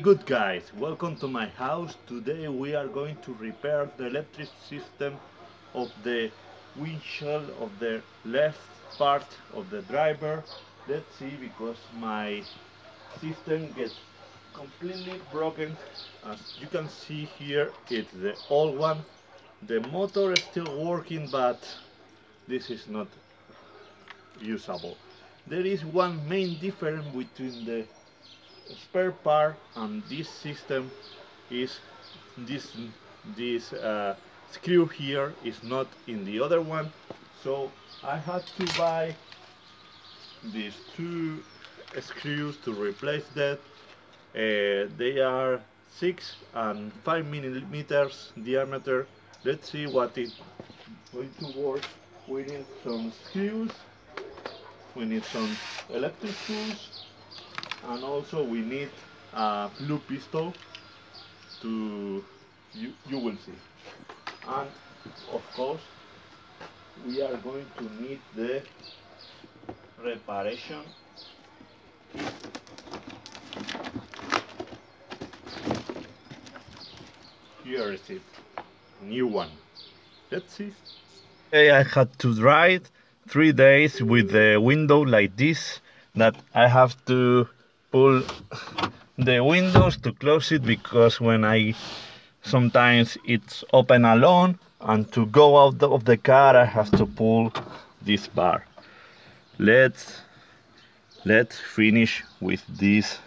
good guys, welcome to my house. Today we are going to repair the electric system of the windshield of the left part of the driver. Let's see, because my system gets completely broken. As you can see here, it's the old one. The motor is still working, but this is not usable. There is one main difference between the spare part and this system is this screw here is not in the other one, so I had to buy these two screws to replace that. They are 6 and 5 millimeters diameter. Let's see what it's going to work. We need some screws, we need some electric tools, and also we need a blue pistol to you will see. And of course we are going to need the reparation kit. Here is it, new one. Let's see. I had to ride 3 days with the window like this, that I have to pull the windows to close it, because when sometimes it's open alone, and to go out of the car I have to pull this bar. Let's finish with this.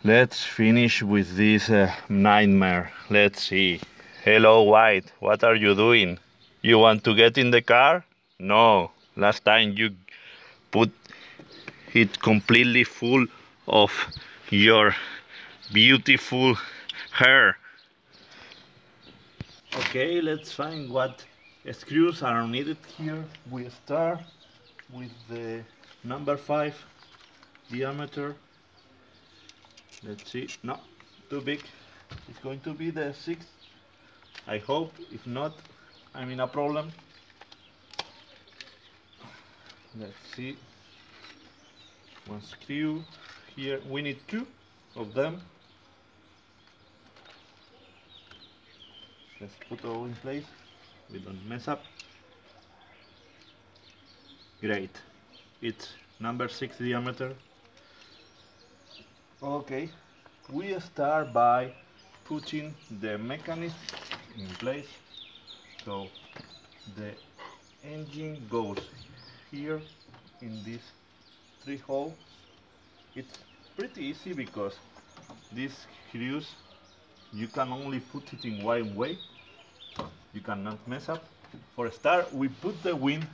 Let's finish with this nightmare. Let's see. Hello, White, what are you doing? You want to get in the car? No, last time you put it completely full of your beautiful hair. Okay, let's find what screws are needed here. We start with the number 5 diameter. Let's see. No, too big. It's going to be the 6. I hope. If not, I'm in a problem. Let's see. One screw here. We need 2 of them. Let's put all in place. We don't mess up. Great. It's number 6 diameter. Okay. We start by putting the mechanism in place. So the engine goes here in these 3 holes. It's pretty easy because these screws you can only put it in one way. You cannot mess up. For a start, we put the wind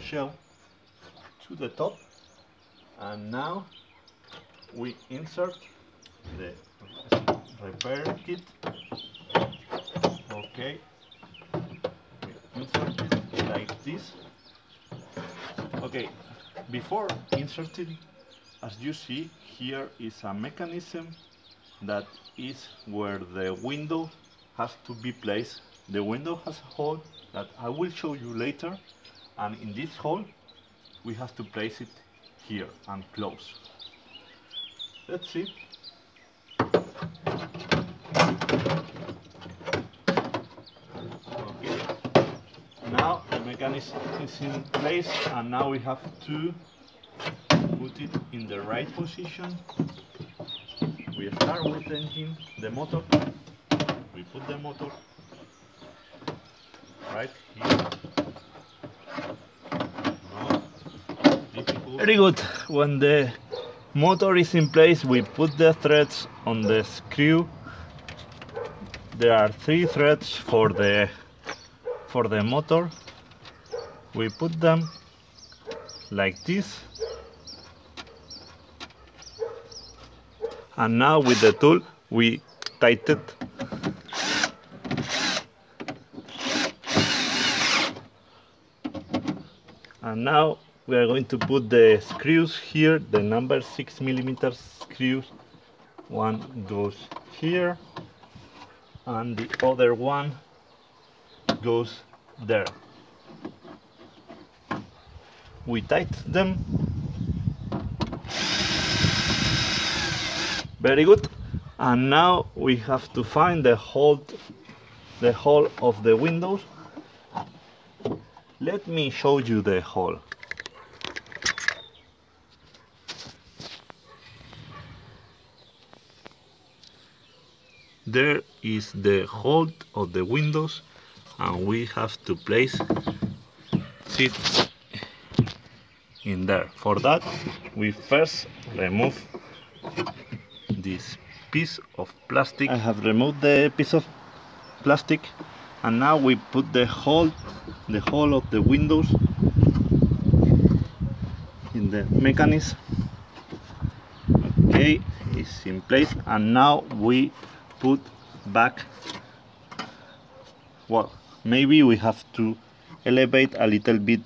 shell to the top, and now we insert the repair kit. Okay, we insert it like this. Okay, before inserting, as you see, here is a mechanism that is where the window has to be placed. The window has a hole that I will show you later, and in this hole we have to place it here and close. Let's see. Okay, now the mechanism is in place, and now we have to put it in the right position. We start with the engine, the motor. We put the motor right here. No, difficult. Very good. When the motor is in place, we put the threads on the screw. There are 3 threads for the motor. We put them like this. And now with the tool we tighten it. And now we are going to put the screws here, the number 6 millimeter screws. One goes here and the other one goes there. We tighten them Very good. And now we have to find the hole of the windows. Let me show you the hole. There is the hole of the windows, and we have to place it in there. For that, we first remove this piece of plastic. I have removed the piece of plastic, and now we put the hole of the windows in the mechanism. Okay, it's in place, and now we put back. Well, maybe we have to elevate a little bit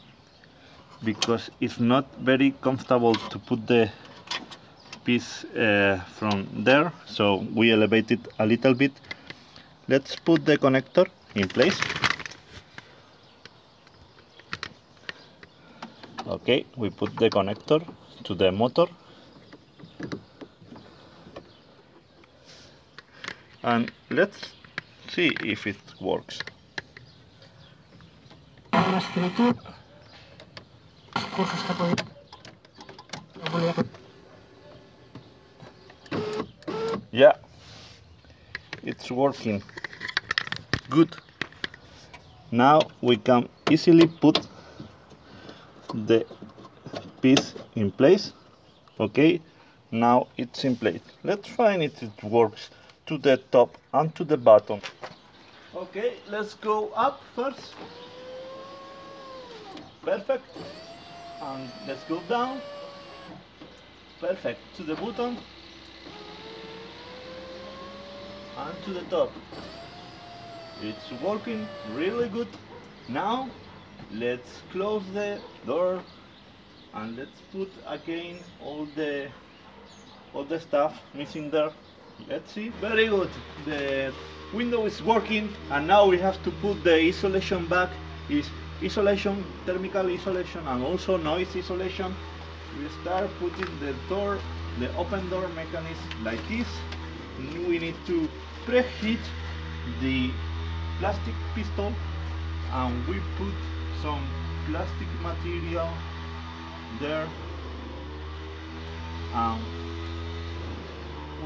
because it's not very comfortable to put the piece from there, so we elevate it a little bit. Let's put the connector in place. Okay, we put the connector to the motor, and let's see if it works. Yeah, it's working good. Now we can easily put the piece in place. Okay, now it's in place. Let's find if it works to the top and to the bottom. Okay, let's go up first. Perfect. And let's go down. Perfect. To the bottom and to the top. It's working really good. Now let's close the door and let's put again all the stuff missing there. Let's see. Very good. The window is working, and now we have to put the isolation back. Is isolation, thermal isolation, and also noise isolation. We start putting the open door mechanism like this. We need to preheat the plastic piston, and we put some plastic material there, and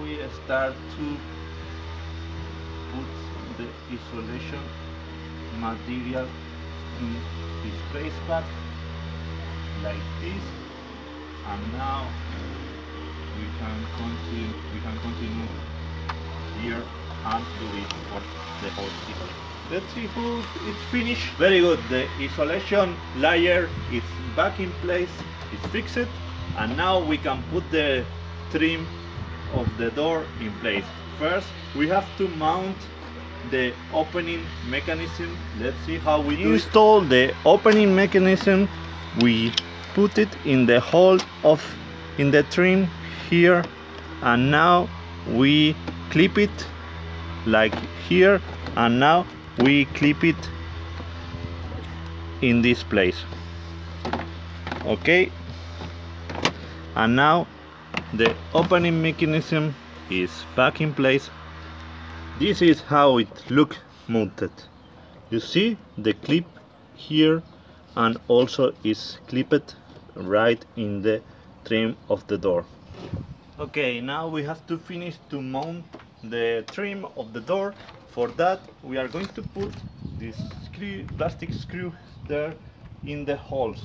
we start to put the isolation material in this space pack like this, and now we can continue here and do it for the whole system. Let's see if it's finished. Very good. The isolation layer is back in place, it's fixed, and now we can put the trim of the door in place. First, we have to mount the opening mechanism. Let's see how we install the opening mechanism. We put it in the hole in the trim here, and now we clip it like here, and now we clip it in this place. Okay, and now the opening mechanism is back in place. This is how it looks mounted. You see the clip here, and also is clipped right in the trim of the door. Okay, now we have to finish to mount the trim of the door. For that, we are going to put this plastic screw there in the holes.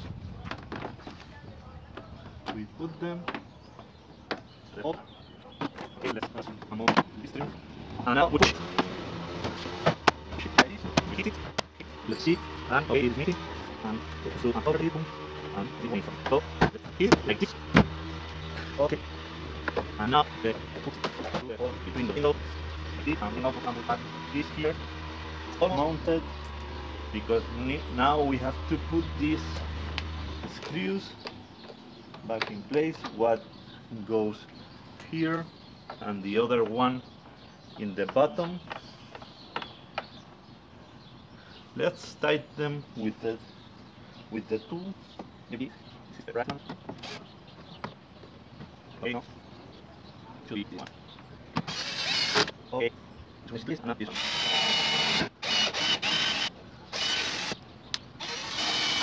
We put them. Okay, let's mount this trim. And now we push it like this. We hit it. Let's see. And okay, it's meeting. And so and over the boom. And the one. So let's hit it like this. Okay. And now put the hole between the window. And we now put this here. It's all mounted, because now we have to put these screws back in place. What goes here and the other one in the bottom. Let's tighten them with the tool. Maybe this is the right one. Okay, no. Should be this one.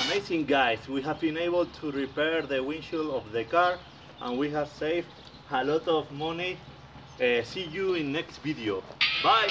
Amazing, guys, we have been able to repair the windshield of the car and we have saved a lot of money. See you in next video. Bye.